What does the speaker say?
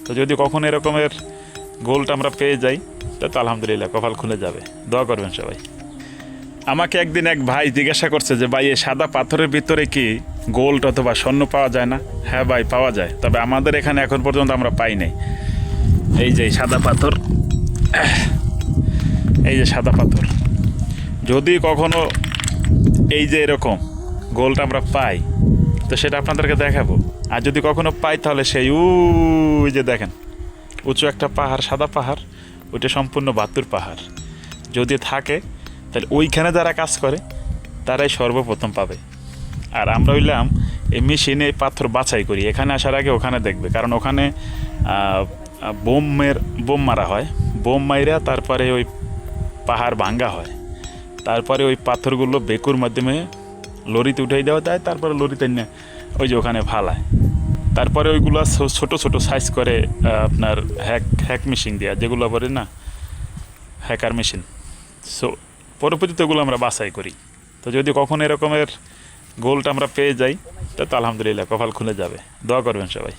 তো যদি কখনো এরকমের গোল্ড আমরা পেয়ে যাই তো আলহামদুলিল্লাহ কপাল খুলে যাবে। দোয়া করবেন সবাই। আমাকে একদিন এক ভাই জিজ্ঞাসা করছে যে ভাই এই সাদা পাথরের ভিতরে কি গোল্ড অথবা স্বর্ণ পাওয়া যায় না? হ্যাঁ ভাই, পাওয়া যায়, তবে আমাদের এখানে এখন পর্যন্ত আমরা পাই নাই। এই যে সাদা পাথর, এই যে সাদা পাথর, যদি কখনো এই যে এরকম গোল্ড আমরা পাই তো সেটা আপনাদেরকে দেখাবো। আর যদি কখনো পাই তাহলে সেই ওই যে দেখেন উঁচু একটা পাহাড়, সাদা পাহাড়, ওইটা সম্পূর্ণ বাতুর পাহাড়। যদি থাকে তাহলে ওইখানে যারা কাজ করে তারাই সর্বপ্রথম পাবে। আর আমরা হইলাম এই মেশিনে পাথর বাছাই করি, এখানে আসার আগে ওখানে দেখবে, কারণ ওখানে বোম মারা হয়, বোম মাইরা তারপরে ওই পাহাড় ভাঙ্গা হয়, তারপরে ওই পাথরগুলো বেকুর মাধ্যমে লরিতে উঠাই দেওয়া যায়, তারপরে লরিতে নিয়ে ওই যে ওখানে ফালায়, তারপরে ওইগুলো ছোট ছোট সাইজ করে আপনার হ্যাক মেশিন দেওয়া, যেগুলো বলে না হ্যাকার মেশিন। সো পরবর্তীতে ওগুলো আমরা বাছাই করি। তো যদি কখনো এরকমের গোল্ড আমরা পেয়ে যাই তো আলহামদুলিল্লাহ কপাল খুলে যাবে। দোয়া করবেন সবাই।